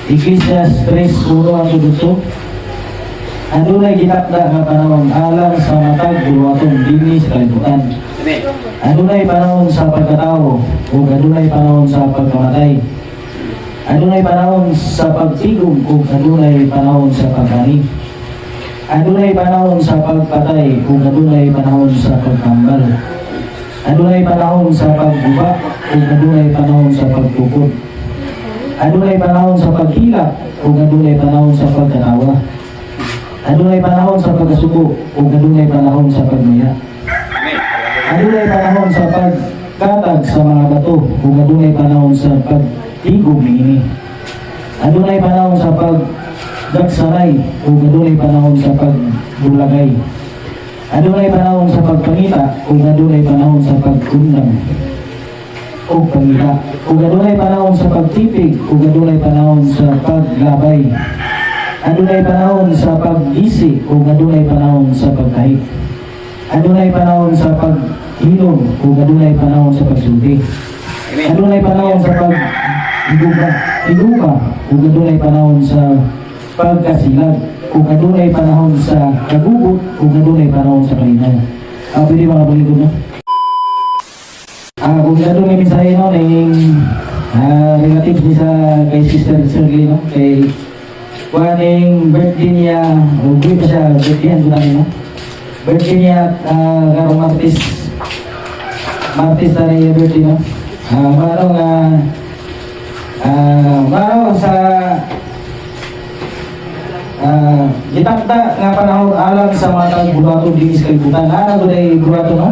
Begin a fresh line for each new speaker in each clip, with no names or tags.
Iglesias 3:1 ang tudso. Adunay gitakda nga panahon alang sa matag buhaton dinhi sa kalibutan. Adunay panahon sa pagkatao ug adunay panahon sa pagkamatay. Adunay panahon sa pagtigom ug adunay panahon sa pagkani. Adunay panahon sa pagpatay ug adunay panahon sa pagtambal. Adunay panahon sa pagguba ug adunay panahon sa pagtukod. Adunay panahon sa paghilak ug adunay panahon sa pagkatawa. Adunay panahon sa pagkasuko ug adunay panahon sa pagmaya. Adunay panahon sa pagkatag sa mga bato ug adunay panahon sa pagtigom niini. Adunay panahon sa pagdagsanay ug adunay panahon sa pagbulagay. Adunay panahon sa pagpangita ug adunay panahon sa pagundang ug pangita. Ug adunay panahon sa pagtipig ug adunay panahon sa paglabay. Adunay panahon sa paggisi ug adunay panahon sa pagkahit. Adunay panahon sa paghilom ug adunay panahon sa pagsulti. Adunay panahon sa pagduga ug adunay panahon sa pagkasilag ug adunay panahon sa kagugot ug adunay panahon sa kalinaw. Pwede mga baligod no? Kung adunay mensahe no ning relatives ni sa kay Sister Shirley no kay kuaning birthday niya o buwi pa siya birthdayan ko namin no birthday niya karong Martes na rin yung birthday no marong sa gitakda nga panahon alang sa matang buhaton din sa kalibutan ko na buhaton no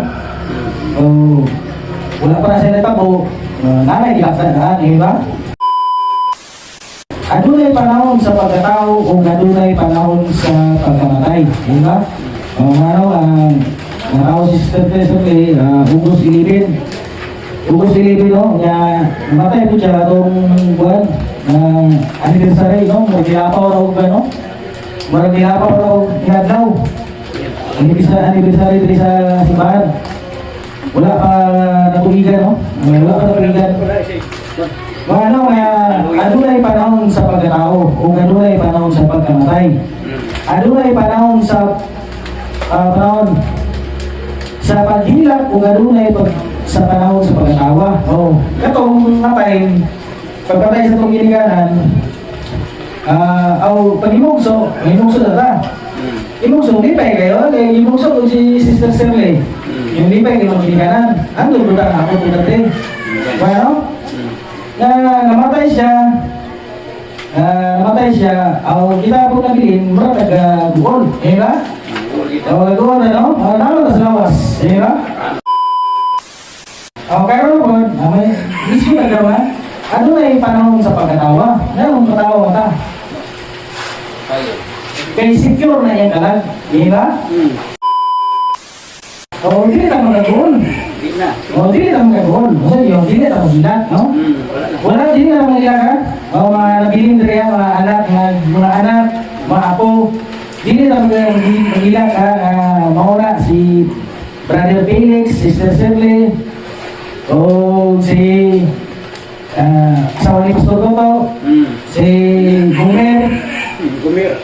wala pa na siya natabo nanay gitakda na di ba? Adunay panahon sa pagkatao o adunay panahon sa pagkamatay, di ba? Araw si Sister Shirley, August 11. August 11, no? Namatay po siya itong buwan, anniversary, no? Magdilapaw na huwag no? Magdilapaw na huwag hinadlaw. Anniversary dito sa simbahan. Wala pa natuligan, no? Wala pa natuligan. Adunay panahon sa pagkatao o adunay panahon sa pagkamatay. Adunay panahon sa panahon sa paghilak o adunay sa panahon sa pagkatawa. Katong napay pagpatay sa itong ginikanan pag-imugso na ta. Imugso, lipay kayo. Imugso si Sister Shirley. Yung lipay kayo ng ginikanan. Ano doon na ako doon bueno? Namatay siya, kita po nabilin, mura nag-guol, ba? Nag-guol na, no? Nalo na sa lawas, ba? Kaya po, may isip na gawin, ano na yung panahon sa pagkatawa? Anong patawa mo ta? Kaya secure na yung kalag, ba? Hindi na mag-guol. Hindi na mag-guol. Hindi na mag-gulat, no? Wala din na mga ilaga, mga nabiling diri mga anak, mga apo. Dili na mga ilaga, mauna si Brother Felix, Sister Shirley, o si asawa ni Pastor Toto, si Gumer.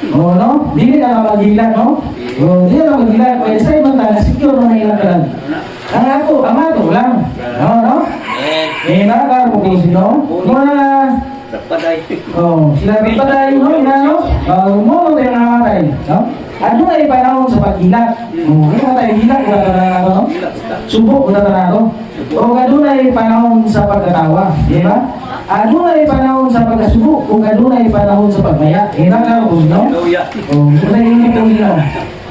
No? Dili na mag-ilag, no? Dili na mag-ilag, kaya sa ibang tala, secure na ilang kalag. Ang amato lang, no? Nakakar mo kayo sino? Sila paday, no? Mo tayo nakakatay, no? Ano na yung panahon sa pag-hilak? Ano tayo hilak? Wala ka na nato, no? Subok, wala ka na nato. O ano na yung panahon sa pagkatawa, di ba? Ano na yung panahon sa pagkasubo? O ano na yung panahon sa pagmaya? Nakakar mo sino?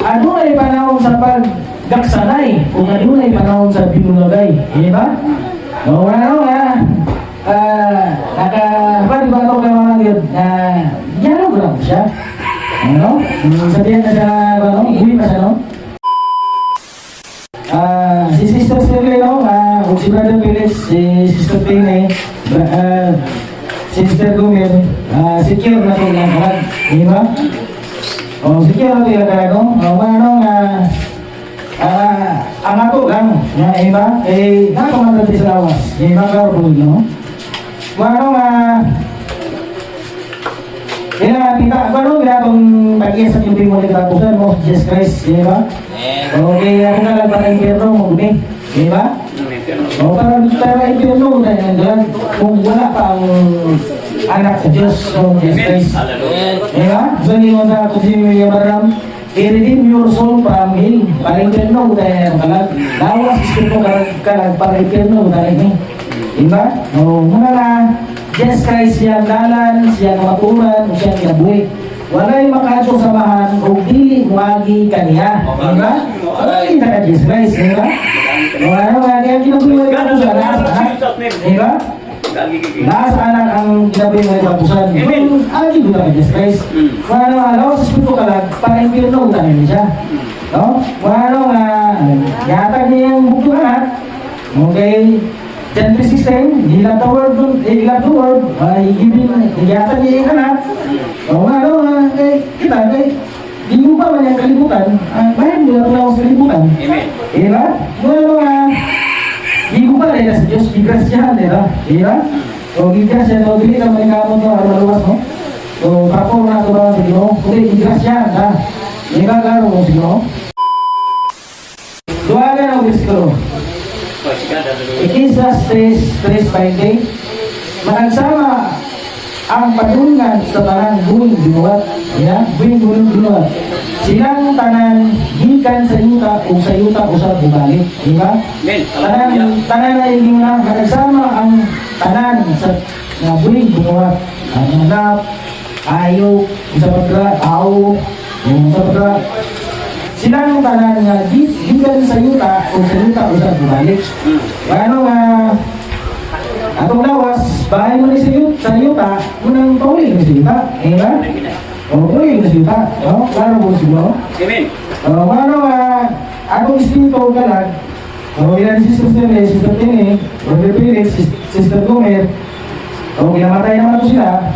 Ano na yung panahon sa pagdaksanay? O ano na yung panahon sa binulagay? Di ba? Di ba ito kayo mga yun? Gano'n ko lang siya. Sabihan na siya, uwi pa siya, no? Si Sister Shirley, no? Si Brother Felix, si Sister Pene, Sister Gumer, secure na ito lang kalag. Di ba? Secure na ito lang kalag, no? Ang ako lang, iba, nakakamaganda sa lawas. Iba ka, no? Kaya kita, ano ginatong pag-iisa yung mo na katapusan mo, Jesus Christ, di ba? Okay, ako na lang para impyerno mo, di ba? O para impyerno, kung wala pang anak sa Diyos, o Jesus Christ. Di ba? So, hindi mo na kung sino yung maram, i-redeem your soul from hell, para impyerno, dahil kalag, lawas, ispito kalag, para impyerno, dahil di ba? O, muna na, Jesus Christ siyang dalan, siyang maturan, siyang kinabuhi. Walay makato samahan o dili muagi kaniya. Di ba? Walay na ka Jesus Christ, di ba? Ano nga, kaya kinabuhi ka sa nasa anak. Di ba? Nasa anak ang kinabuhi mo ipapusan. Kung agi ko na ka Jesus Christ. Ano nga, lawas sa spito ka lang, para impirno ko tanin siya. No? Ano nga, yatag niya yung bukto anak. Okay. Then the system, he loved the world, higatan niya yung anak. O nga, kita, di mo pa man yung kalibutan, bayan mo na ito sa kalibutan. Diba? Di mo pa rin sa Diyos, gigrasyahan, diba? O gigrasyahan, o dili ka manikamon mo, maluwas mo. O kapong na ito ba sa Diyos, kundi gigrasyahan, diba klaro mo sa Diyos? Duwagan ang bisiklo. Ikisas 3:20 managsama ang padungan sa tanang buwing binuhat. Buwing binuhat. Silang tanan gikan sa yuta o sa yuta o sa bumalik. Diba? Tanan na yung managsama ang tanan sa buwing binuhat. Ang hanap, ayaw, sa pagka, aw, sa pagka, silang tanan nga gikan sa yuta o sa bumalik. Ano nga atong lawas, bahay mo ni sa yuta, unang pauling ni sa yuta. Diba? O pauling ni sa yuta. Klaro mo siguro.
Amen.
Ano nga atong espiritu kalag, ilan si Sister Tene, Sister Tene, Brother Felix, Sister Gomer, ginamatay naman ito sila.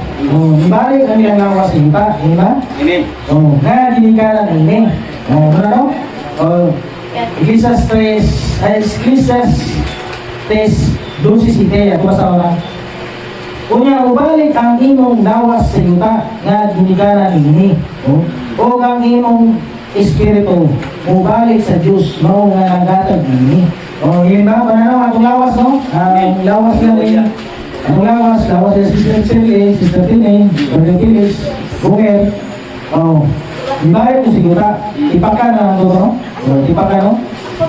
Ibalik ang ilang lawas sa yuta. Diba?
Amen.
Nga dinikalan ini. Ano? Iglesias 3:12 ako basa na. Unya ubalik ang imong lawas sa yuta nga ginikanan ini. O ang imong espiritu ubalik sa Dios mao nga nagatag ini. Yun ba? Pananaw atong lawas, no? Ang lawas lang yun. Ang lawas sa Sister Shirley, Sister Tine, Brother Felix, Bunger. Ibayad ko siguro, ipakan na lang ito, no? Ipakan, no?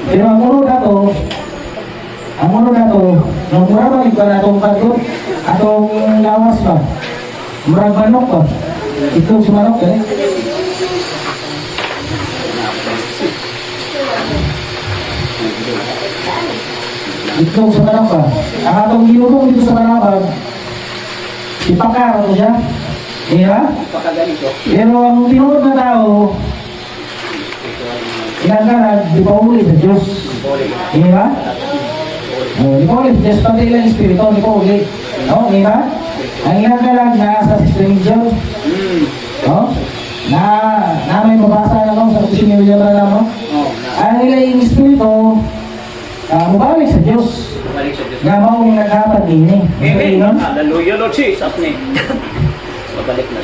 Pero ang muro na to, nung mura ba ito na itong bago, atong lawas ba? Murag manok ba? Ito si manok, eh? Ito sa manok ba? Ang atong ginugong dito sa manok ba? Ipakan ito siya. Diba? Pero ang tinunod na tao, inagalag, di pa uli sa Diyos. Diba? Di pa uli sa Diyos, pati ilang espiritu, di pa uli. Diba? Ang inagalag na sa religion, na may mabasa na sa kusing yung William Branham, ang ilang espiritu, mabalik sa Diyos. Nga maong naghapan din eh.
Amen. Hallelujah, Lord Jesus.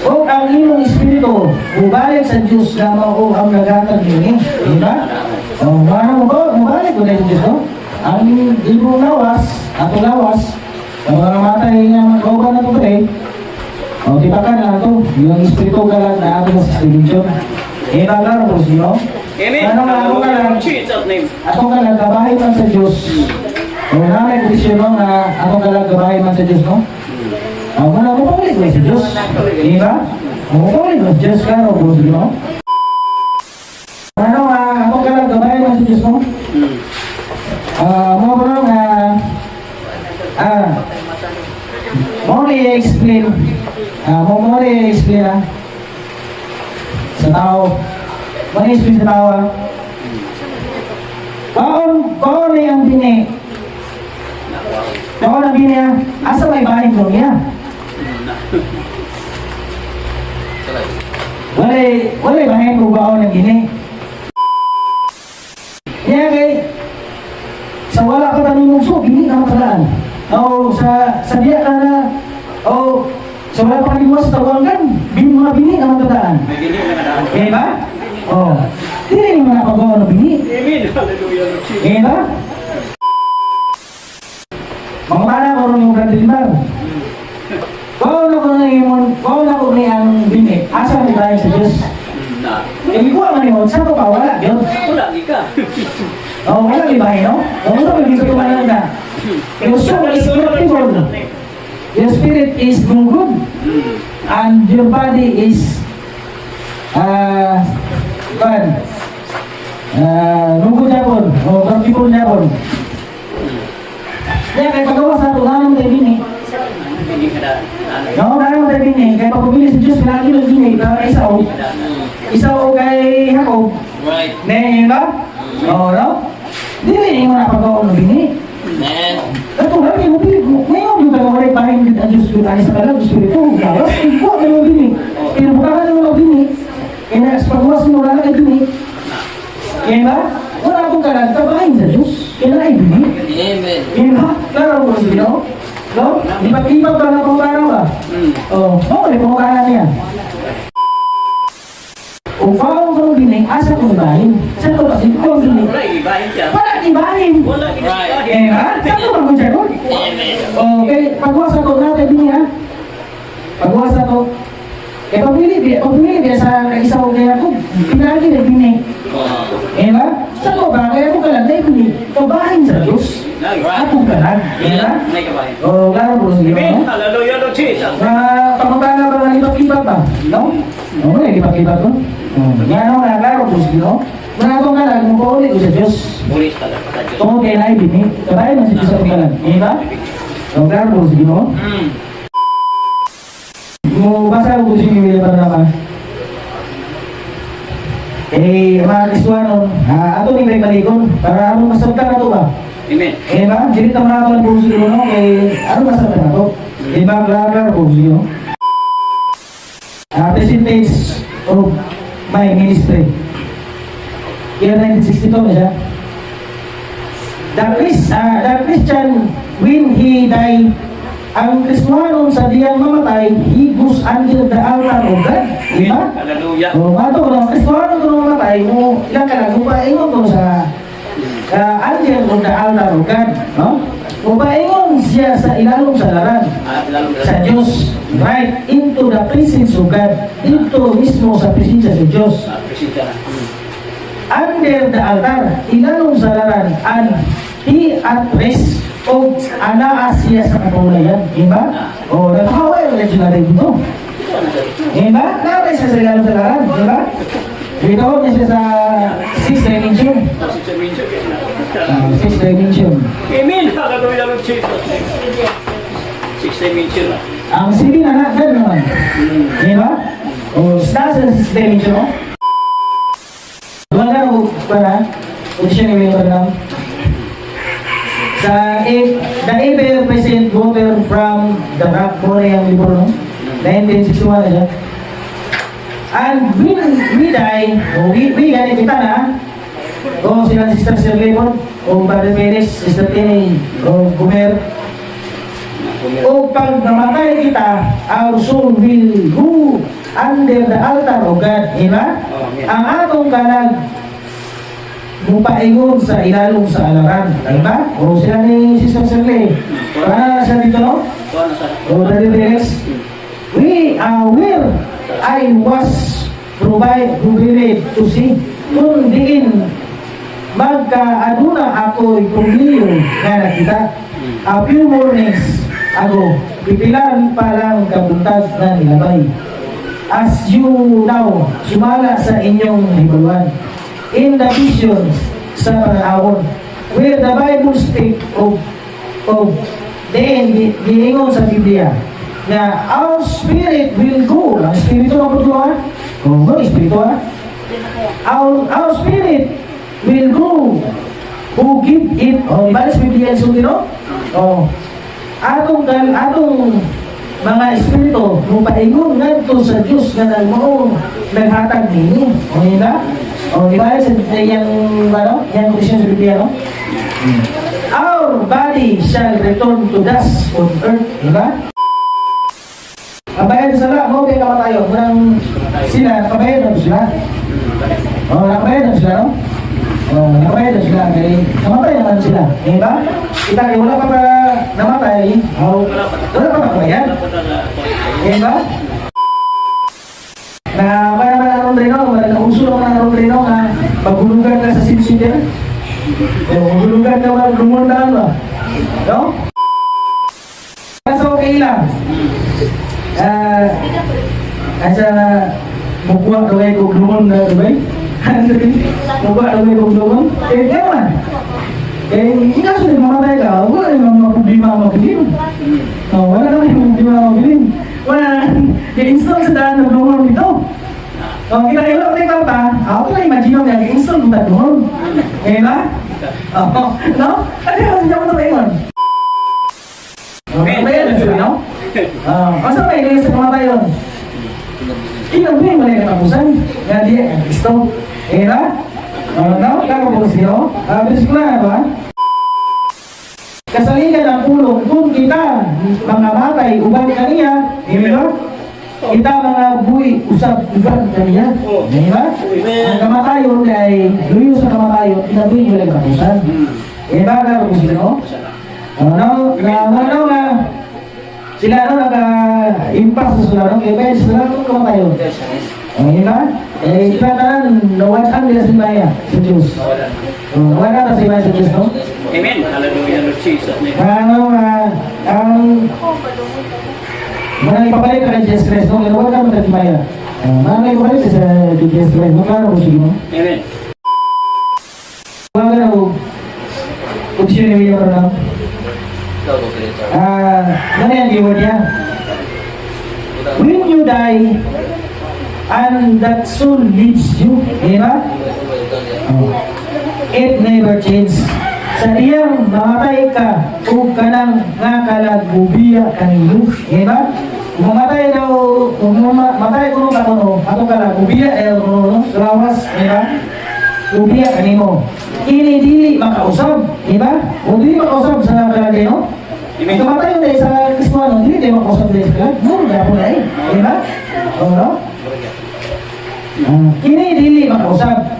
O ang imong espiritu, mubalik sa Diyos na mao ang nagatag din eh. Diba? Mubalik ko na sa Diyos, no? Ang imong lawas, atong lawas, ang mga matay ng kauban na ito eh. Tipakan na ito, yung espiritu ka lang na ating sa religion. Naglaro ko siya, no?
Amen.
Atong ka lang, gabahay man sa Diyos. Namay ko siya, no? Atong ka lang, gabahay man sa Diyos, no? Wala mo paulit mo sa Diyos. Diba? Paulit mo sa Diyos ka, no? Ano ako ka lang gabay mo sa Diyos mo? Mo ba lang mo i-explain mo i-explain sa tao. Mo i-explain sa tao. Baon na yung bini. Baon na bini asa may bahin mo niya? Walay bahin mo baon ng gini. Kaya kay sa wala ka tanumugso, hindi ka makalaan. O sa diya ka na, o sa wala pa kaliwas tawangan, bin mo Di ba? Oh. Dili mo na pagawa ng bini.
Amen. Hallelujah, Lord Jesus.
Di ba? Mga para ko rin yung grandimar. Kau na ko ni ang bini. Asa ni tayo sa Diyos?
Na.
Hindi ko man yun. Saan ko pa? Wala yun.
Wala ka.
Oh, wala libahin, no? Oh, wala maging katumanan na. Your soul is corruptible. Your spirit is good. And your body is lungkot japon o corruptible japon. Kaya kaya pagawa sa ito, naman tayo bini.
Hindi ka na.
No, naman tayo bini. Kaya pagpapili sa Diyos, pinakili ng bini. Para isa o kay Jacob.
Right.
Ne, yun ba? Oo, no? Hindi mo napagawa ng bini.
Amen.
Ito lang, yung pilit mo. Ngayon, yung tagawalay pahin ang Diyos ko, tayo sa kalang, Diyos ko ito. Gawas, ito, may mga bini. Pinubukakan ng mga bini. Kaya sa pagwas mo, wala na bini. Kaya ba? Wala akong kalang, tabahin sa Diyos. Kaya na ay bini.
Amen.
Kaya ba? Klaro mo si Bino? No? Ipat-ipat ka na pumukara ba? Oo. Oo, may pumukara niya. Kung pao ko bini, asa ko ibahin? Saan ko kasi ko bini?
Wala, ibahin siya.
Wala ibahin!
Wala, ibahin.
Eh, ha? Saan ko ba siya ko?
Amen.
Okay, pagwasa ko natin bini ha? Pagwasa ko. Eh, pagpili biya sa isa ko kaya ko, pinagi na bini. Eh, ba? Saan ko ba? Kaya ko kalang na bini. Kabahin sa Diyos. Ako kalang. Eh, ba?
May kabahin.
O, laro po sige
Amen.
mo.
Hallelujah, Lord Jesus.
Pagpapala ba ng lipat-lipat ba? No? Oo, lipat-lipat ko. Yan ako na, laro po sige mo. Manatong ka lang, mupaulit ko sa Diyos.
Pulis ka lang sa Diyos.
Tungkol kay na bini. Kabahin man sa Diyos ako kalang. Eh, ba? O, laro po sige mo. Mo basa ko si Biblia para naman. Mga Kristuanon, ato ni may malikon para ano masabta na to ba?
Amen.
Ba? Dilit naman ako ng puso no? Ano masabta na to? Ba? Klar po siyo. Percentage of my ministry. Year 1962 na siya. The Christian, when he died, ang Kristuanon sa diyang mamatay, he goes under the altar of God. Di ba?
Hallelujah.
O, ato ko, Kristuanon ko mamatay, mo, ilang ka lang, upaingon ko sa under of the altar of God. No? Upaingon siya sa ilalong sa laran. Sa Diyos. Right into the presence of God. Dito mismo sa presensya sa Diyos. Under the altar, ilalong sa laran, and he at rest o anaa siya sa kapulayan, diba? O nakakaway ang legendary dito. Diba? Nakakaway siya sa ilalong sa laran, diba? Dito niya siya sa 6th dimension. 6th dimension.
Amen. Hallelujah, Lord Jesus. 6th dimension.
Ang 7 na ganun naman. Diba? O nasa 6th dimension, no? Wala ko para, kung siya ni William Branham. The ever-present voter from the Black Korean libro, no? 1961 na siya. And when we die, we ganit kita na, o sila Sister Shirley po, o Brother Perez, Sister Tini, o Gumer, o pag namatay kita, our soul will go under the altar of God, diba? Ang atong kalag, mupaingon sa ilalong sa alaran, diba? O sila ni Sister Shirley, para sa dito, no? O Brother Perez, where I was provided to see, kung diin magkaaduna ako'y pumiyo nga nakita. A few mornings ago, pipilan pa lang kabuntag na nilabay. As you now sumala sa inyong hibaluan, in the vision sa panahon, where the Bible speak of giingon sa Biblia, na our spirit will go. Ang spirito na po ito ha? Oo, spirito ha? Our spirit will go. Who give it? O, diba sa Biblia yung sugi, no? O, atong mga espiritu, mupaingon nga ito sa Diyos na naghatag nini. O, diba? O, diba yung kondisyon sa Biblia, no? Our body shall return to dust on earth, diba? Ang bayan sa sala, mo kaya kamatayo, murang Sila, kabayan na sila. Oh, nakabayan na sila, no? Oh, nakabayan na sila. Kaya, namatay naman sila. Ngayon ba? Kita kayo, wala pa ba namatay? Oh, wala pa nakabayan? Ngayon ba? Na, para naman ang Reno, nauso naman ang Reno na maghulugan ka sa sinsider. Maghulugan ka ba, lumundan ba? No? Kaso okay lang. Asa bukuha kaway kong lumon na sabay. Bukuha kaway kong lumon. Eh, kaya man. Eh, hindi ka sulit mamatay ka. Wala naman problema mabilin. Wala naman yung problema mabilin. Wala i-install sa daan ng lumon dito. Kita kayo lang ulit ka. Ako lang imagine mo niya, i-install mo tayo lumon. Eh ba? No? Ano yung siya mo ito ngayon? Okay, bayan na sila, no? Masa may nilisa sa mga tayo? Ilang po yung mali katapusan? Nga di, gusto. Eh na? No? Kakapos nyo? Bisikla na ba? Kasaligan ang pulong kung kita mga matay, uban kaniya, hindi ba? Kita mga buhay, usap, uban kaniya. Hindi ba? Ang kamatayon ay, luyo sa kamatayon, inabuhin yung mali katapusan. Eh ba, kakapos nyo? Sila naka-impas sa sila, kaya sila kung kamatayon. Yun ba? Eh, itlatanan, nawasan nila si Maya, sa Diyos. Wala na si Maya sa Diyos, no?
Amen. Hallelujah, Lord Jesus.
Manang ipabalik ka kay Jesus Christ, no? Kaya wala naman na si Maya. Manang ipabalik ka sa Jesus Christ, no? Klaro ko sige, no?
Amen.
Wala na ko. Option ni William Ronald. Ano yung keyword niya? When you die, and that soul leaves you, di ba? It never changes. Sa diyang mamatay ka, kung ka nang ngakalagubiya kanino, di ba? Kung mamatay daw, kung mamatay ko nung kamono, ato kalagubiya, lawas, di ba? Gubiya kanino. Ini dili makausap, di ba? Kung dili makausap sa nakalagay, no? Kung kamatay yun sa Kristuano, dili tayo makausap sa Kristuano. No, kaya po na eh, di ba? Oo, no? Kini dili makausap.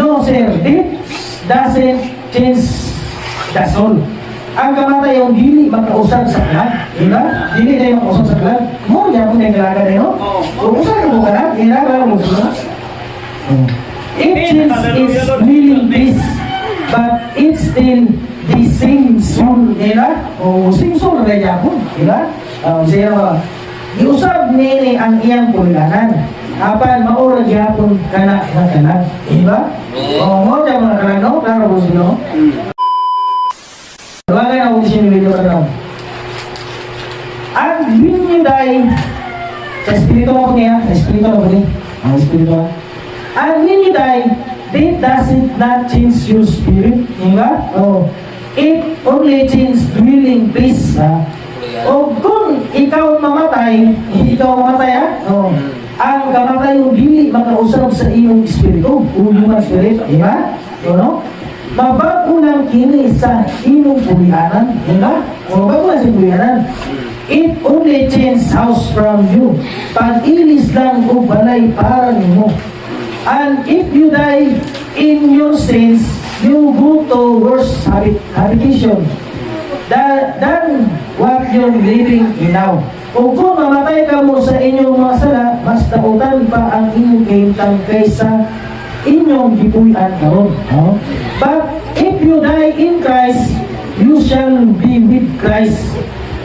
No, sir, it doesn't change the soul. Ang kamatay yung dili makausap sa kalat, di ba? Dili tayo makausap sa kalat. Mo, kaya po na yung kalaga na yun. Kung usap ka po kalat, di na, kaya mo sila. It is really this, but it's still the same soul, di ba? O same soul na kaya po, di ba? Siya ba? Iusap nini ang iyang pulilanan. Apan maura gyapon kana ng kanan, di ba? O mo dyan mga kanan, no? Klaro po sila, no? Wala na kung siya video ka na. At when you die, sa espiritu mo niya, sa espiritu mo niya, ang espiritu mo. And when you die, that doesn't not change your spirit, di ba? Oh, it only changes dwelling place. O kung ikaw mamatay, ha? Oh, ang kamatay yung dili makausap sa iyong espiritu, o human spirit, di ba? No? Mabago lang kini sa iyong pulianan, di ba? O mabago lang sa pulianan. It only changes house from you. Pag-ilis lang o balay para nimo. And if you die in your sins, you go to worse habitation than what you're living in now. Kung mamatay ka mo sa inyong mga sala, mas nautan pa ang inyong kahintang kaysa inyong gipuyan karon. But if you die in Christ, you shall be with Christ,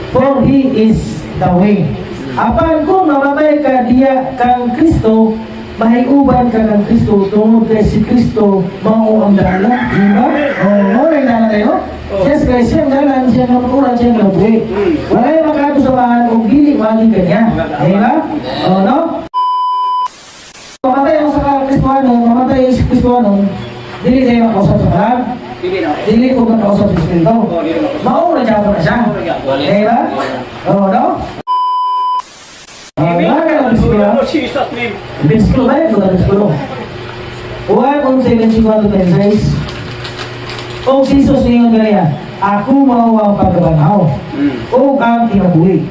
for He is the way. Apan kung mamatay ka diya kang Kristo, mahiuban ka ng Kristo, tungod kay si Kristo, mao ang dalan, di ba? Oo, may dalan tayo. Yes, guys, siyang dalan, siyang namukuran, siyang nabuhi. Wala yung makato sa bahan kung dili mali ka niya, di ba? Oo, no? Mamatay ako sa Kristuano, mamatay si Kristuano, dili tayo makausap sa bahan. Dili ko makausap sa Espiritu. Mao na siya na siya. Di ba? Oo, no?
Lord Jesus' name.
Bersikulo ba yun? Bersikulo. Juan 11:24-26. O Jesus niyo ganyan, ako mao ang pagkabanaw. O ang kinabuhi.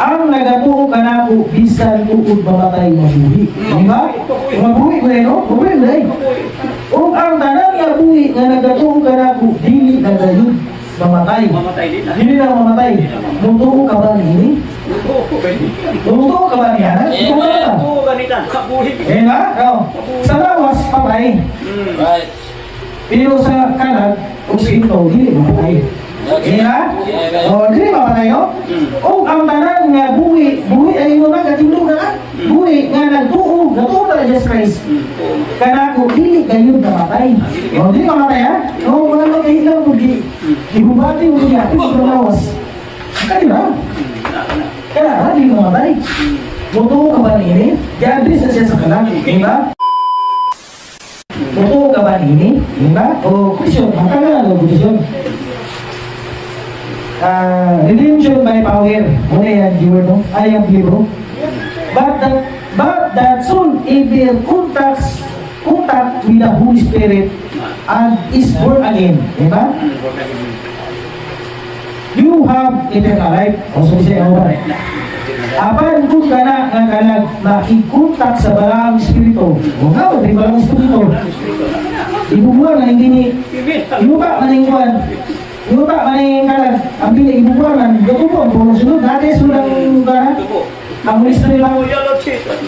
ang nagatuo ka na ko, bisan tuod mamatay mabuhi. Di ba? Mabuhi mo rin, no? Mabuhi mo rin. O ang tanan nga buhi nga nagatuo ka na ko, dili na gayon mamatay.
Mamatay din na.
Dili na mamatay. Mutuo ka ba ni? Mutuo ka ba niya? Ito ka ba?
Oo, ganito. Kabuhi.
Eh na? Sa lawas, patay.
Right.
Pero sa kalag, o sinto, dili mamatay. Eh na? O, dili mamatay, no? O ang tanan nga buhi ay mo na, gatindog na ka. Buhi nga nagtuo na Jesus Christ. Kanako, dili kayo namatay. O, dili mamatay, ha? O, mga magkahilang mo, ibubati mo niya, ito sa lawas. Kaya na. Kaya, di mamatay. Mutuo ka ba nini? Di-address na siya sa kalag, di ba? Mutuo ka ba nini? Di ba? O, question, ang kagal, o, question. Redemption by power. Muna yan, keyword mo. Ay, ang libro. But that soul ever contact with the Holy Spirit and is born again. Diba? You have eternal life. O, so siya yung ba? Apan kung ka na nga kalag makikontak sa balang espiritu. O nga, may balang espiritu. Ibubuhan na hindi ni ibuba maningkuhan. Ibuba maning kalag. Ang ibubuhan na gatubo. Kung sunod, dati sunod ang balang. Ang Holy Spirit lang.
Hallelujah, Lord Jesus.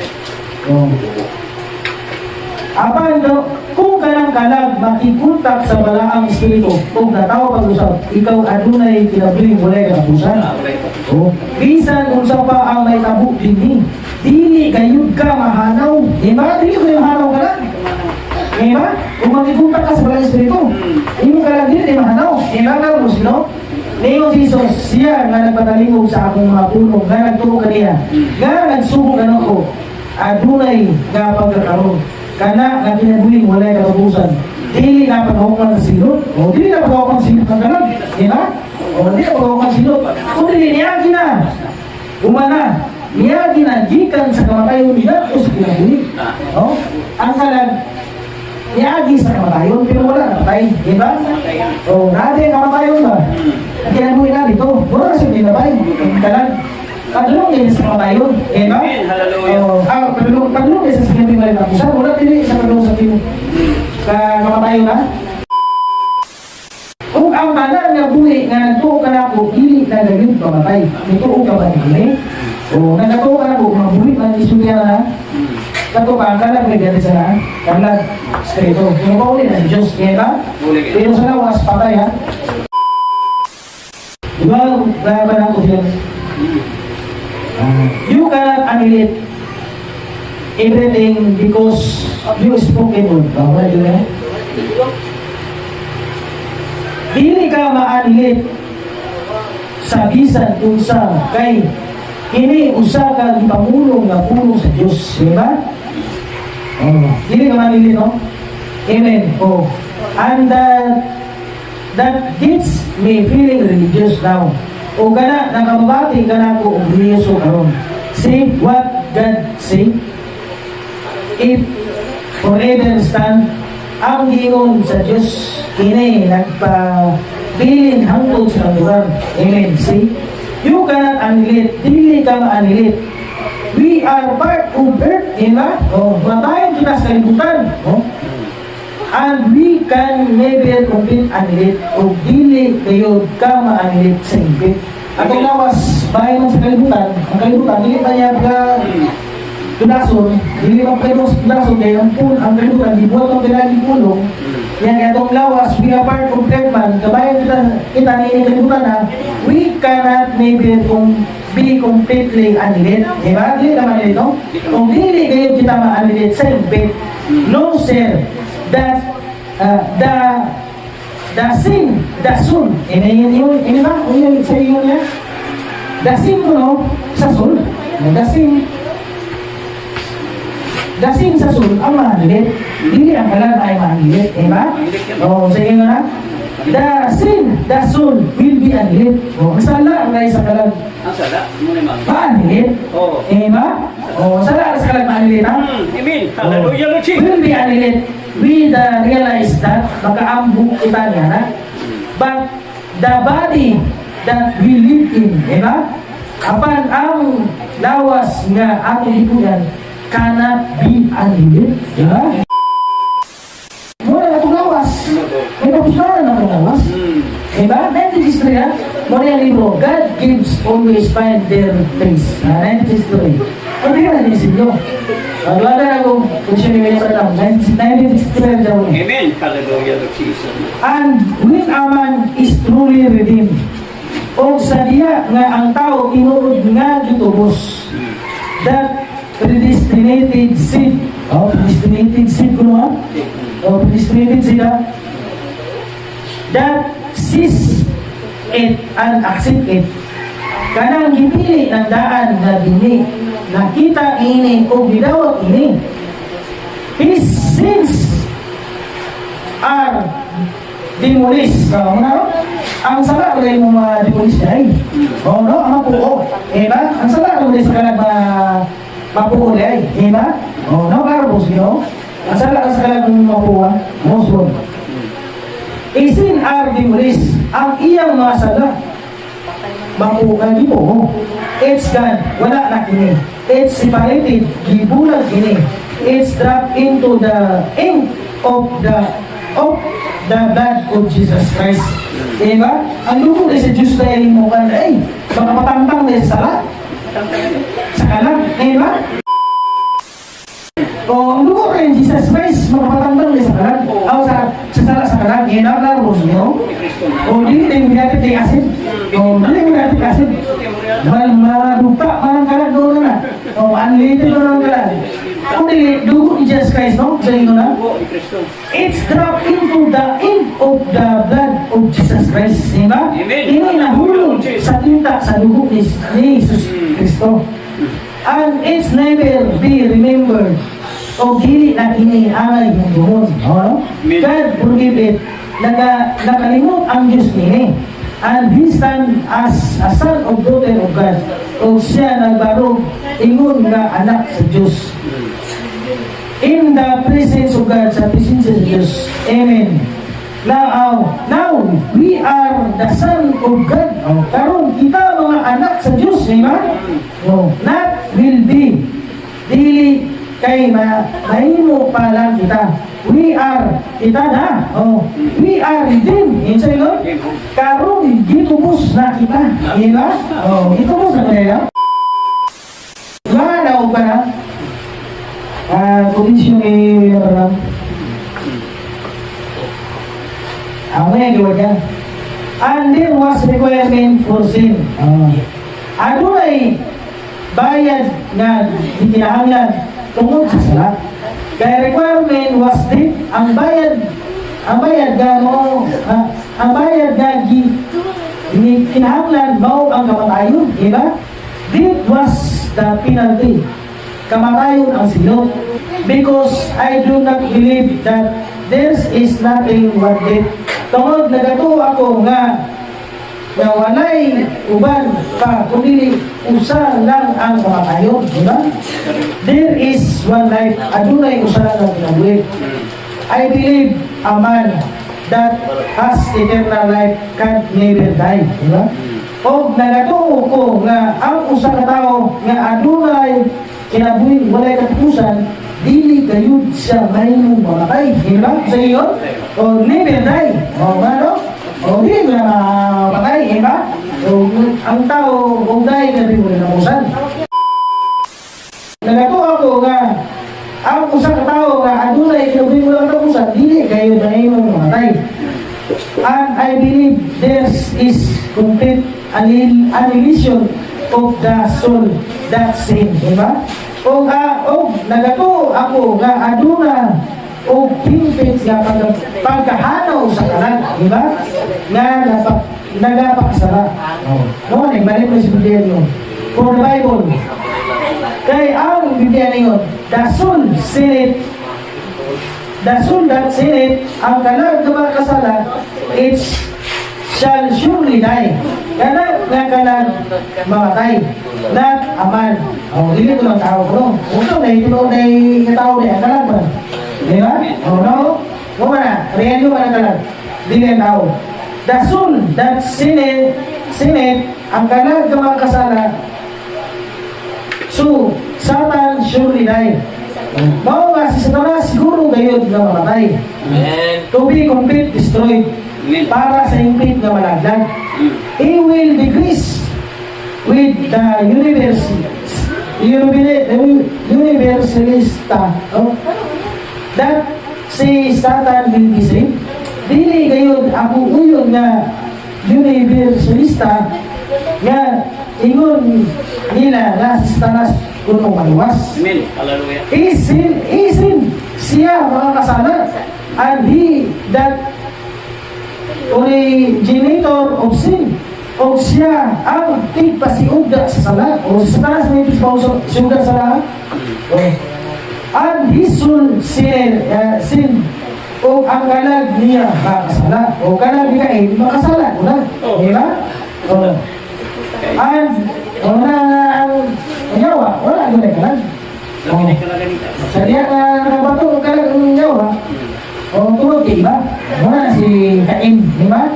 Apan kung kanang kalag makikontak sa balaang espiritu, kung nataw pag-usap, ikaw adunay kinabuhi mulay katapusan. O, bisan unsa pa ang may tabu dinhi, dili gayud ka mahanaw. Diba? Dili ko mahanaw ka na. Diba? Kung makikontak ka sa balaang espiritu, imo kalag dili mahanaw. Diba nga mo sino? Niyo si Jesus, siya nga nagpataligog sa akong mga puno, nga nagtuo kaniya, nga nagsubok na ko, adunay nga pagkakaroon. Kana nga kinabuhi walay katapusan. Dili na paghahukan sa silot. O dili na paghahukan sa silot ng kalag. Diba? O dili na paghahukan sa silot. Kung dili niyagi na. Umana. Niyagi na. Gikan sa kamatayon nila o sa kinabuhi. O? Ang kalag niyagi sa kamatayon pero wala napatay. Diba? O natin kamatayon ba? Ang kinabuhi na dito. Wala na siya kinabay. Ang kalag. Padulong din sa kamatayon. Diba? Padulong din sa sinabi mo rin ako. Saan? Wala din sa padulong sa timo. Kamatayon na. Kung ang tanan nga buhi nga nagtuo ka na ako, dili na gayon kamatay. Nagtuo ka ba nila? O nagtuo ka na ako, mga buhi man isulya na. Nagtuo ka, ang kalag may gati sa na. Kalag, straighto. Kung mauli na si Diyos, kaya ba? Pero sa lawas, patay ha. Diba, laban ako siya. You cannot annihilate everything because you spoken word. Wala yun eh. Dili ka ma-annihilate sa bisan kung sa kay ini usa ka gipamulong nga pulong sa Dios, di ba? Dili ka ma-annihilate, no? Amen. And that gets me feeling religious now. O kana nakamabati kana ko og Yesu karon. See what God say. If forever stand ang giingon sa Dios kini nagpabilin hangtod sa kanluran. Amen. See, you cannot annihilate, dili ka ma-annihilate. We are part of earth, diba? Matayin kita sa kalibutan. And we can never complete annihilate o dili kayo ka ma-annihilate sa impit. At ang lawas, bahay man sa kalibutan, ang kalibutan, dili pa niya tudason, dili pa kayo sa tudason, kaya ang kalibutan, dibuhat ang pinaging pulong, yan kaya itong lawas, we are part of earth man, kabayan kita ni kalibutan na, we cannot never be completely annihilate. Diba? Dili naman nito. Kung dili kayo kita ma-annihilate sa impit, no sir, that the sin, the soul, ini ba? Ini sa iyo niya. The sin ko no, sa soul. The sin sa soul, ang mahangilit. Hindi ang kalan ay mahangilit. Diba? Sa iyo na. The sin, the soul will be anhilit. Ang sala ang sa kalan.
Ang sala? Muna ma'am.
Mahangilit.
Oo.
Diba? Sala ang sa kalan mahangilit ha?
Amen. Hallelujah, Lord Jesus.
Will be anhilit. We realize that makaambok kita niya na. But the body that we live in, diba? Apan ang lawas nga atong gipuyan cannot be annihilated. Diba? Muna atong lawas. May kapustanan atong lawas. Diba? 1963, muna yung libro, God gives always find their place. 1963. Pwede ka na din sa inyo. Wala na ako, kung siya nyo yung lang, 1963 daw niya.
Amen. Hallelujah, Lord Jesus.
And when a man is truly redeemed, o sa diya nga ang tao inuod nga gitubos, that predestinated seed, predestinated seed ko ha? Predestinated seed ha? That sees it and accept it. Kanang gipili ng daan na dini, nakita ini o gidawat ini. His sins are demolished. Ang sala rin mo ma-demolish na ay. No? Ang mapuo. Diba? Ang sala rin sa kalag mapuo na ay. Diba? No? Karabos, ang sala sa kalag mapuo. Most isin are demolished. Ang iyang mga sala mapukan mo. It's gone. Wala na kini. It's separated. Gibulag kini. It's dropped into the ink of the blood of Jesus Christ. Diba? Ang lugo na sa Diyos na yung mukha na ay baka matangtang na sa sala. Sa kalang. Diba? O ang lugo na yung Jesus Christ makapatangtang na sa kalang. O sa sala sa kalang. Ginagawa mo. O hindi na yung minatik na asin. O hindi yung minatik na asin. Madupa, parang kalag doon na. O unlimited na ng kalag. Kung dugo ni Jesus Christ, no? Sa inyo na. It's dropped into the ink of the blood of Jesus Christ. Diba? Ino nahulog sa tinta sa dugo ni Jesus Cristo. And it's never be remembered. O dili na iniangay yung duhon. God forgive it. Nakalimot ang Diyos nini. And he stand as a son of daughter of God. O siya nagbarog ingon nga anak sa Diyos. In the presence of God, sa presensya sa Diyos. Amen. Now, we are the son of God. Karon kita mga anak sa Diyos, diba? Not will be. Dili kay mahimo pa lang kita. We are, kita na. We are redeemed. Yun sa'yo, Lord? Karon, gitubos na kita. Diba? Gitubos na tayo. Mga naog pa na. Kondisyon ni Ram. Ang may gawa niya. And there was requirement for sin. Ano ay bayad na ikinahanglan tungkol sa sala. Kaya requirement was deep. Ang bayad na kinahanglan mo ang kamatayon. Diba? Deep was the penalty. Kamatayon ang silot. Because I do not believe that there is nothing but death. Tungod nagato ako nga walay uban pa kundi usa lang ang kamatayon, diba? There is one life, adunay usa lang ang kinabuhi. I believe a man that has eternal life can never die, diba? O nagatuo ko nga ang usa ka tawo nga adunay kinabuhi walay katapusan, dili gayud siya mahimong mamatay, diba? Sa iyo, o never die, o ano? O dili na mamatay, diba? O ang tao o dahil na rin mo namusan. Nagatuo ako nga ang usa ka tawo nga adunay kinabuhi walang katapusan, dili gayud mahimong mamatay. And I believe there is complete annihilation of the soul that sin, diba? O nagato ako nga aduna o pimpit nga pagkahanaw sa kanan, diba? Nga nagapakasala. No, nagbalik mo si Biblia niyo. For the Bible. Kaya ang Biblia niyo, the soul that sinned, ang kalag na kasala, it shall surely die. Kalag nga kalag mamatay. Not a man. Dili ko lang tao ko. Ito na, ito na yung tao na yung kalag ba? Di ba? No? Kung na, riyan yung kalag. Dili ang tao. The soul that sinned ang kalag ng mga kasala, so, Satan surely die. Mao nga si Satanas siguro gayud na mamatay.
Amen.
To be complete destroyed.
Amen.
Para sa impit na malaglag. He will decrease with the universalista. That si Satan will be saved. Dili gayud ako uyon nga universalista nga ingon nila nga si Satanas kuno maluwas.
Amen. Hallelujah.
Isin siya mga kasala, and he that originator of sin, o siya ang tigpasiugda sa sala, o si Satanas may tigpasiugda sa sala, and his soul sin, o ang kalag niya makasala, o kalag niya ay makasala, di ba? And wala ang yawa, wala ang kalag.
Lagi ka na ganito.
Sa diya nabato ang kalag ang yawa, o tulog, di ba? Wala na si Cain, di ba?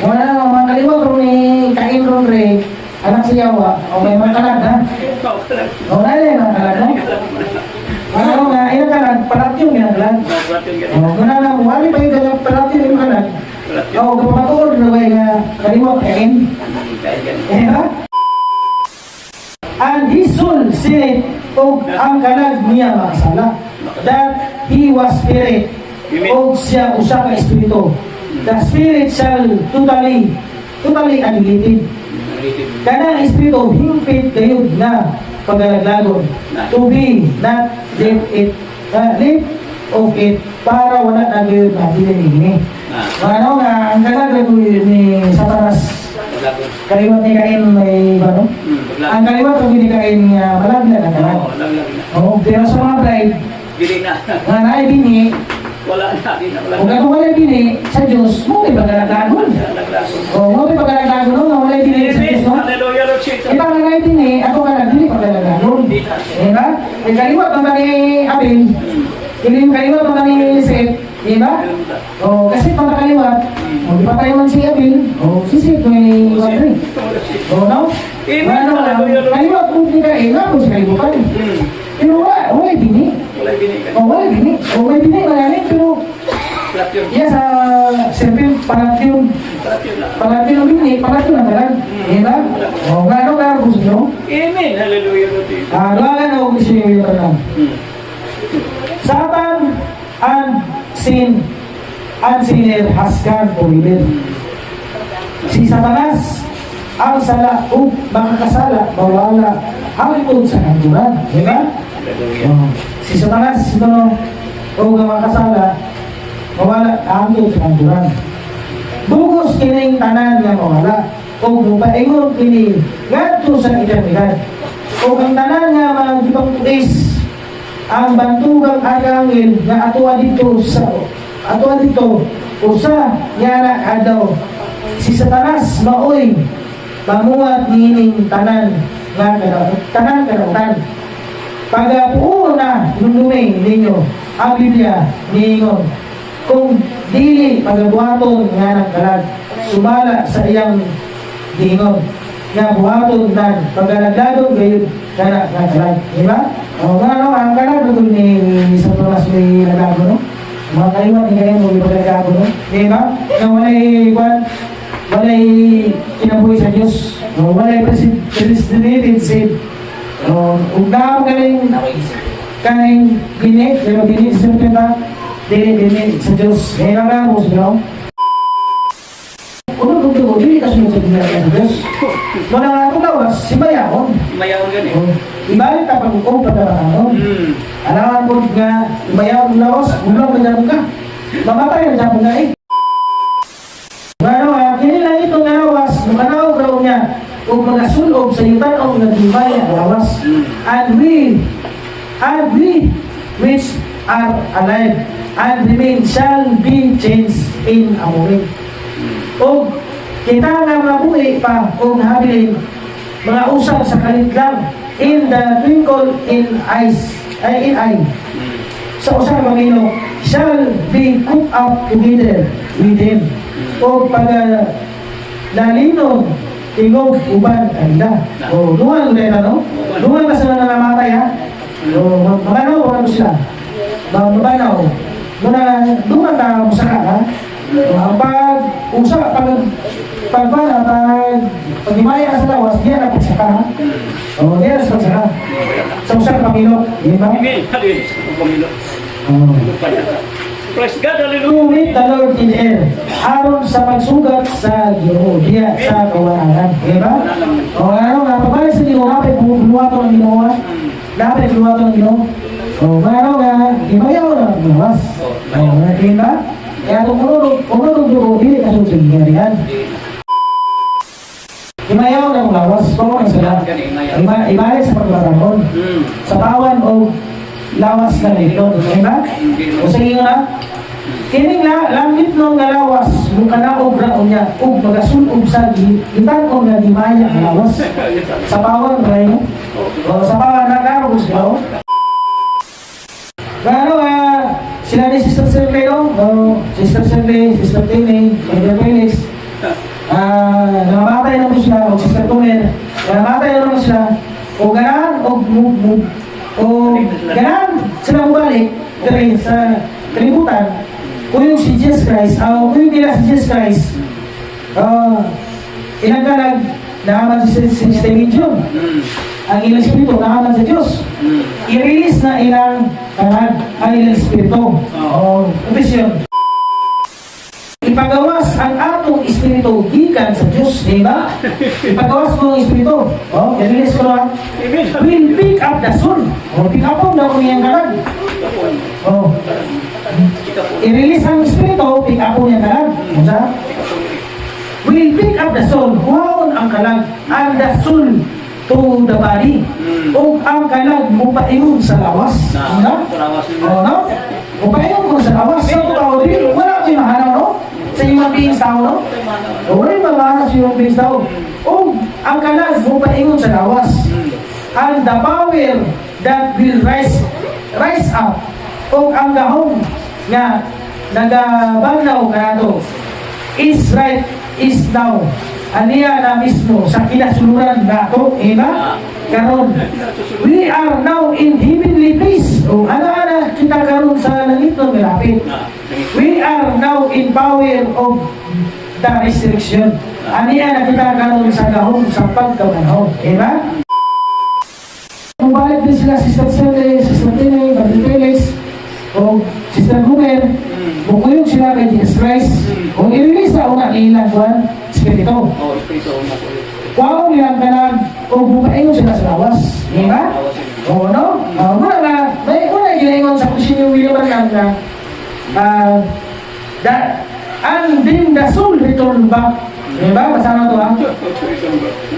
Wala na mga kaliwa kung ni Cain ron re, anak si Yawa, o may mga kalag, ha? O wala na yung mga kalag, ha? Ano nga, ilang kalag, palat yung ginagalag. O guna na, wali pa yung kalag, palat yung kalag. O kapapatuod na ba yung kaliwa Cain? Eh ba? And his soul sinned, o ang kalag niya makasala, that he was spirit, o siya usa ka espiritu. The spirit shall totally annihilated. Kanang espiritu hingpit gayud na pagalaglagon, to be not live of it, para wala na gayud na dinini. Ano nga ang kalaglagon ni Satanas, kaliwat ni Cain may ano? Ang kaliwat ang ni Cain malaglag ang kalag. Oo, pero sa mga bride,
Bili na.
nga naibini,
Wala na. Di na.
kung ako wala bini sa Diyos, mo may pagalaglagon. O, mo may pagalaglagon, no? Wala bini sa Diyos, no?
Hallelujah, Lord Jesus.
Ito ang naibini, ako ka nagbili pagalaglagon. Diba? Yung kaliwat ang ni Abel, yung kaliwat ang ni Seth, diba? O, kasi pang kaliwat, o, di pa tayo man si Abel, o, si Seth may wadri. O, no? Ano lang, kaliwat kung di ka, nga mo si kalibutan. Pero wala bini.
Wala binigay.
O, wala bini. O, may bini, maraming, pero iya sa serpent palatyon ng bini, palatyon ang dalag. Diba? O, nga ano ka gusto nyo?
Amen. Hallelujah, Lord Jesus.
Doangan ako gusto nyo yung tanong. Satan and sinner has gone forever. Si Satanas ang sala o makakasala, mawala hangtod sa kanturan. Diba?
Hallelujah.
Si Satanas ito o makakasala, mawala hangtod sa kanturan. Bugos kining tanan nga mawala, o mupaingon kini ngadto sa eternidad. O ang tanan nga mga gipangpulis, ang bantugang arangin nga atuwa dito usa yara adaw si Satanas maoy mamuhat niining tanan nga kadautan. Pagapuo na nunumay ninyo ang Biblia niingon, kung dili pagabuhaton nga nagkalag, sumala sa iyang diingon nga buhaton nan pagalagladon gayon kana nga kalag. Diba? O nga no, ang kalag doon ni Satanas may lagago, no? Mga kaliwan ni kayo mo ipagagago, no? Diba? Na walay kinabuhi sa Diyos. O walay predestinated seed. O ugdaw kaning bini, pero bini sa penta, bini sa Diyos. Kaya nga mo sa Diyos. Kung nagtuturo, hindi kasunod sa binigay sa Diyos. Mga nga kung lawas, si Bayahon.
Mayaw ganit.
Ibalik ka pag-ukong pagkakataon. Alangan ko nga, Bayahon lawas, ulang madyapon ka. Mamatay ang dyapon na eh. Nga kinilang itong lawas, makanaw raw niya, kung magasulob sa yutan o nagdibay ang lawas. And we which are alive and remain shall be changed in a moment. O kita nga mabuhi pa kung habilin mga usap sa kalit lang in the twinkle in eye sa usap mamino shall be put up together with him. O pag lalinon tingog uban kanila. O duman ulit no? Duman ka sila na namatay ha. O maganaw wala sila. Maganaw. Muna duman ka musaka ha. Ang pag-himaya sa lawas, diyan na pagsaka ha. O diyan na sa pagsaka. Sa usap Panginoon, di ba?
Amen. Hallelujah. Sa Panginoon. Praise God.
To
Hallelujah.
meet the Lord in the air, aron sa pagsugat sa Ginoo diya sa kawarangan, di ba? O ano nga, pabalik sa Ginoo, napay buluwato ng Ginoo, napay buluwato ng Ginoo. O ano nga, imayaw na ang lawas. O di ba? Kaya kung unurog Ginoo, hindi ka sa tingin. Imayaw na ang lawas, kung ano sila. Ibalik sa pagbaramon. Sa tawan o lawas na ito, di ba? O sa iyo na, kining langit nung nalawas, mukha na obra o niya, magasunog sa gitan o nga dimaya ang lawas. Sa pawan, ray, o sa pawan na karus, o. Gano sila ni Sister Shirley, no? O, Sister Shirley, Sister Tini, Sister Felix, namamatay na mo siya, o Sister Tumer, namamatay na mo siya, o ganahan, o ganahan sila bumalik dari sa kalibutan kung yung si Jesus Christ kung yung nila si Jesus Christ ilang ka nakaman si Medium ang ilang spirito nakaman sa Diyos i-release na ilang ilang spirito confession ipagawas ang atong espiritu gikan sa Diyos, di ba? Ipagawas mo ang espiritu. I-release ko na. Will pick up the soul. Pick up mo na kung iyang kalag. I-release ang espiritu, pick up mo iyang kalag. Will pick up the soul. Kuhaon ang kalag. And the soul to the body. O ang kalag mo paingon sa lawas. No? Mupaingon mo sa lawas. Sa tao din, wala ko yung mahanaw, no? Sa human beings tao, no? Wala yung mahanaw sa human beings tao. O ang kalag mo paingon sa lawas. And the power that will rise up. O ang gahong nga nagabanaw ka na to is now aniya na mismo sa kinasuluran na ito, karon we are now in heavenly place. O ana kita karon sa langit no malapit. We are now in power of the resurrection. Aniya na kita karon sa gahom sa pagkabanhaw, kung balik din sila Sister Sele, Sister Tine, Brother Felix, o Sister Gumer, bukuyog sila kay Jesus Christ, kung i-release na una ilang buwan, Espiritu. Wow, nilang kanan, o bumaingon sila sa lawas, di ba? O no? Muna na, may una ginaingon sa kusin yung William Branham na, and then the soul return back. Di ba? Kasama ito ha?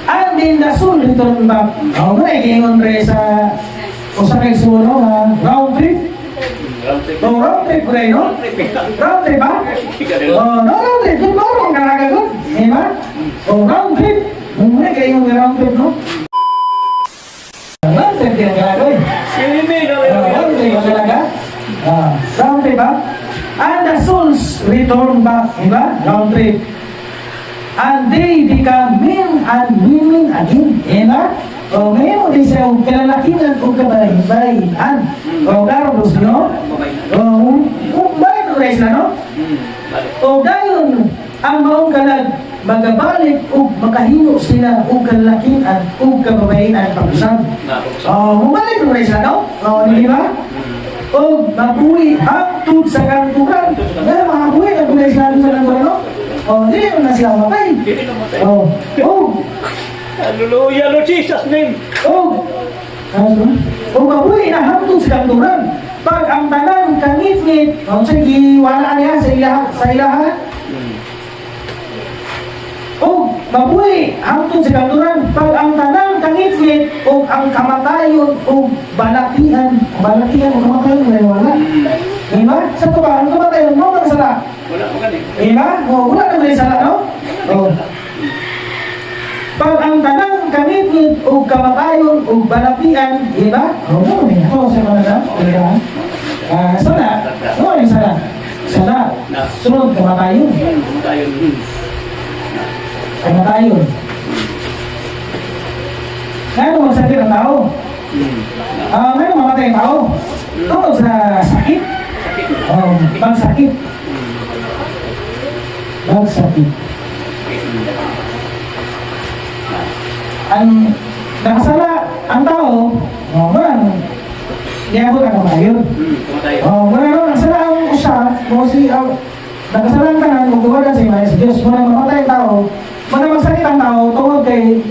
And then the soul return back. O muna ginaingon rin sa usakay suno, round trip. Round trip rin, no? Round trip ba? Round trip. Yung lorong kalaga ko. Di ba? Round trip. Muna kayo yung round trip, no? Round trip yung kalaga eh. Round trip yung kalaga. Round trip ba? And the souls return back. Di ba? Round trip. And they become men and women again. Di ba? Ngayon din siya kalalakinan o kabahin-bahinan. Karon gusto nyo? Bahin o rin sila, no? O gayon, ang maong kalag magabalik o makahino sila o kalalakinan o kababahinan pag-usap. Mabalik o rin sila, no? Di ba? O mabuhi hangtod sa kanturan. Dahil makabuhi ang kulay sila sa kanturan, no? Hindi naman na sila makay.
Hallelujah, Lord Jesus' name.
O mabuhi na hangtod sa kanturan. Pag ang tanan kangit-ngit, sa giwala niya sa ilaha. O mabuhi hangtod sa kanturan. Pag ang tanan kangit-ngit, o ang kamatayon, o balatian o kamatayon, wala. Diba? Sa ito ba? Ang kamatayon, mo na sala.
Wala ko ganit.
Diba? Wala naman sala, no? Pag ang tanang kangit-ngit o kamatayon o balatian, di ba? Oo, ako sa mga na. Sana. Oo, sana. Sana. Sunod, kamatayon. Kamatayon. Ngayon magsakit ang tao. Ngayon mamatay ang tao. Tungkol sa sakit. Ibang sakit. Ibang sakit. Ang nakasala ang tao, walang niabot ang kamayon. Wala naman, nakasala ang usa, nakasala ang tanan, kung gawada sa imahe sa Diyos, walang mamatay ang tao, walang magsakit ang tao, tungkol kay,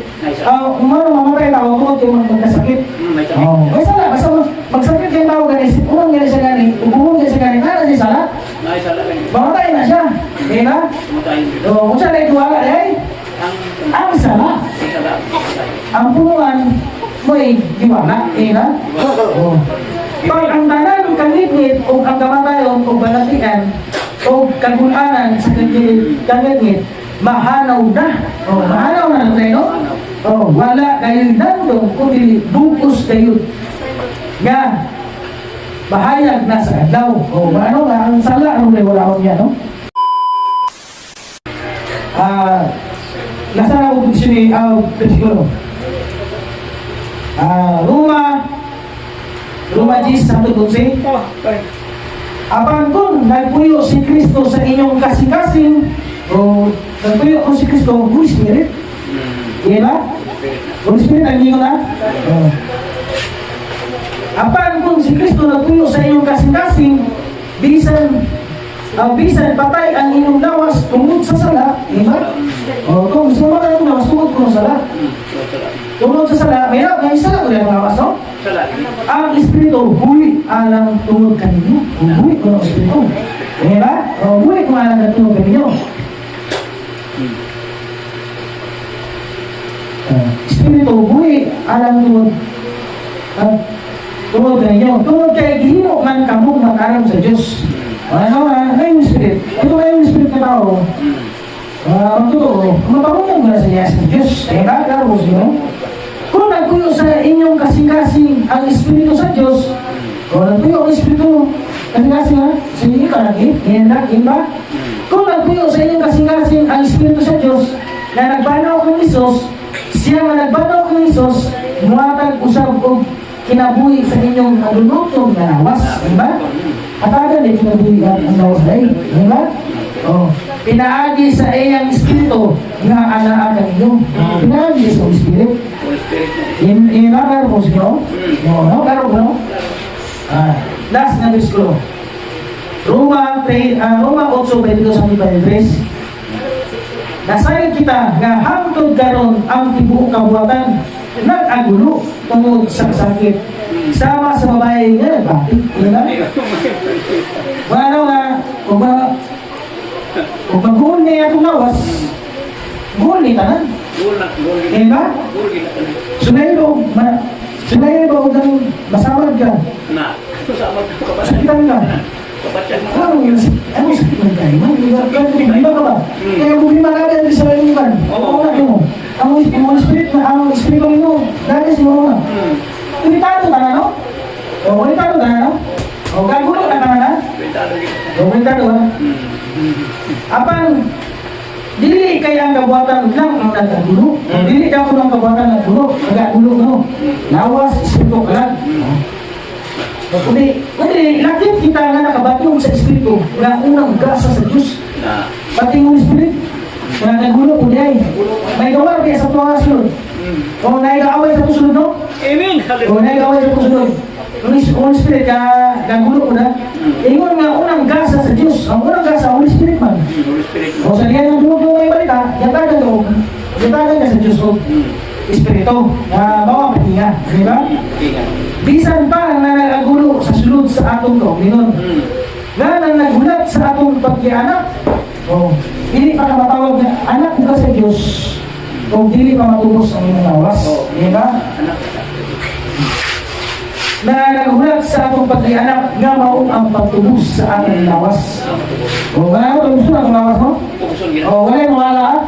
walang mamatay ang tao, tungkol kay magkasakit. May sala, basta magsakit kay tao ganis, unang ganis siya gani, ubuhong ganis siya gani, na siya sala? Mamatay na siya. Kaya na? Kung siya na ituwala, ang sala. Ang punuan mo ay giwala, na? Pag ang tanan kangitngit o ang kamatayon o balatian o kagunanan sa kangitngit, mahanaw na. Mahanaw na ng tayo, no? Wala kayo nandong kundi bukos kayo. Nga, bahayag na sa adlaw. Ano nga, ang sala, ano na wala akong yan, no? Nasa na ako sini, siguro. Roma 10:1-12. Apan kung nagpuyo si Kristo sa inyong kasing-kasing, o nagpuyo ko si Kristo, Holy Spirit. Iya ba? Holy Spirit, ang inyo na? Apan kung si Kristo nagpuyo sa inyong kasing-kasing, bisan patay ang inyong lawas tungkol sa sala, iya ba? Kung gusto mo na lawas tungkol ko sa sala, tungkol sa sala, mayroon ang isa lang ulit ang lawas, no? Ang Espiritu, huli alang tungkol kanino. Huli ko ng Espiritu. Iya ba? Huli ko alang tungkol kanino. Espiritu, huli alang tungkol kanino. Tungkol kay gihimo man kamong mag-aram sa Diyos. Ano nga, yung Spirit. Ito nga yung Spirit na tao. Matarungan mo na sa iya sa Diyos. Kaya ba, karo siya. Kung nagpuyo sa inyong kasing-kasing ang Espiritu sa Diyos, kung nagpuyo ang Espiritu, kasing-kasing ha, sige ka lagi, yan ba? Kung nagpuyo sa inyong kasing-kasing ang Espiritu sa Diyos, na nagbanaw kang Isos, siya na nagbanaw kang Isos, muhatag usab o kinabuhi sa inyong malulutong na lawas, ba? At agad ay kinabuhi ang lawas na yun, ba? Pinaagi sa iyang Espiritu nga anaanan ninyo. Pinaagi sa Espiritu. Inakar ko siya, no? Karo ko, no? Last na versículo. Roma 8:22-23. Nasayad kita nga hangtod karon ang tibuok kabuhatan nag-agulo tungod sa sakit sama sa babae nga nagbatik. Ano nga, kung mag-goal niya itong lawas, goal niya tanan. Kaya ba? Sunay ba kung masamad ka? Sakitan ka? Ano sakit mo tayo? Di ba ka ba? Kaya kung limalagan sa laliman, ang Espiritu mo, dahil si mo na. Umitado ka na, no? Umitado ka na, no? Kagulo ka na, no? Umitado ka na. Apan, dili kaya ang kabuhatan lang ang nagkagulo. Dili kaya ko ang kabuhatan naggulo. Nagkagulo, no? Lawas, Espiritu ka lang. Kundi, lakit kita nga nakabatong sa Espiritu na unang grasa sa Diyos. Pati yung Espiritu, na naggulo po diay. May gawar kaya sa tuwa sunod. O naigaaway sa pusunod, no?
Amen.
O naigaaway sa pusunod. Holy Spirit, naggulo ko na. Ingon nga unang gasa sa Diyos. Ang unang gasa, Holy Spirit man. O sa diyan ng dulog may balita, yatagan ka sa Diyos o Espiritu. Bawa pahinga. Di ba? Bisan pa na nagagulo sa sulod sa atong kauminon. Nga na nagulat sa atong pagkianak. Dili pa ka matawag na anak ka sa Diyos. O dili pa matubos ang inyong lawas. Di ba? Na nagulat sa atong pagkianak nga mao ang pagtubos sa atong lawas. Wala mo tubos ang lawas mo? Wala mo wala.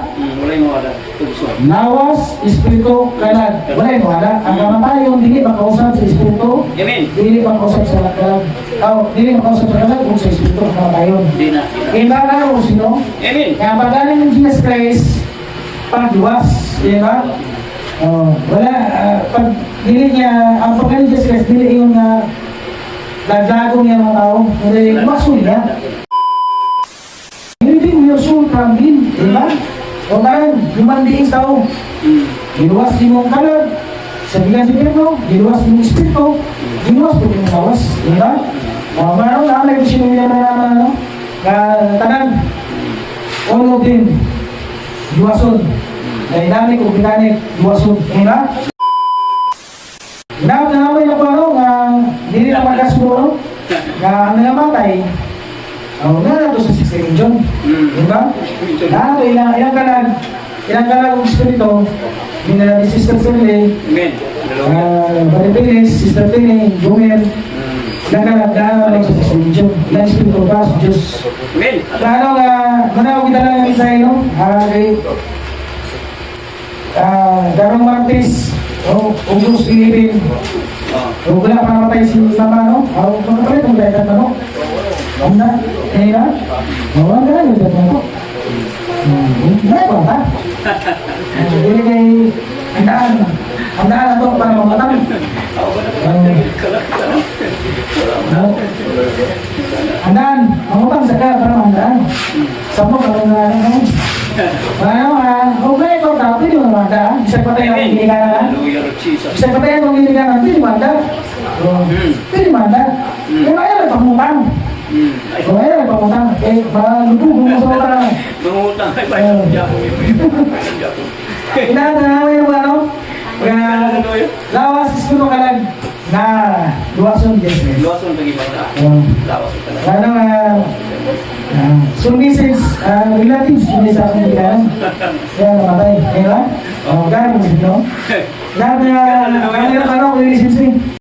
Lawas, Espiritu, kalag. Wala mo wala. Ang kamatayon dili makausap sa Espiritu. Dili makausap sa kalag. Dili makausap sa kalag kung sa Espiritu ang kamatayon. Iba na mo sino? Kaya pagaling ng Jesus Christ, pagluwas. Di ba? Wala, pag dili niya, ang pagkain niya stress, dili yung laglago niya mga tao. Hindi, masul niya. Hindi mo yung soul from him, di ba? O karan, human beings tao. Giluwas din mong kalag, sa bilang si Pedro, giluwas din mong espiritu, giluwas din mong lawas, di ba? Maroon na, may sinunyan na naman, ano? Tanan, all of them, giwason. Dynamic o mechanic, giwason, di ba? Ginawag na naman yung ano, hindi na magkasiguro, ang nangamatay, na to sa 6 region, di ba? Na to, ilang kalag ang espiritu, minala ni Sister Sirle, Baripilis, Sister Tini, Jumel, ilang kalag na sa 6 region, ilang espiritu ba sa Diyos. Ano nga, manawag kita lang yung isa yun, Garong Martis, Ugos Ilibin, wala pa namatay si Mama, no? Magkapalit ang dahil no? Wala, kaya na? Wala na yung dahil no? Wala ba ta? Hindi kay ang daan na to para mamatang. Ang daan, mamatang sa ka para mamatang. Sampo ka lang na okay, kung tapos hindi mo naman isang patay ang hindi ka na isang patay ang hindi ka na hindi mo hindi mo kung ayaw na pangutang kung ayaw na pangutang malubog mo sa utang
Mangutang ay bayad ng Japo.
inaanawin yung ano lawas ispiro ka lang na luwason business
Luwason pag iba na. Lawas ko talaga.
ano services, relatives, hindi sa akin bilang. Kaya namatay. Kaya ba? Gano'n mo sino? Lahat na, ano, relationship.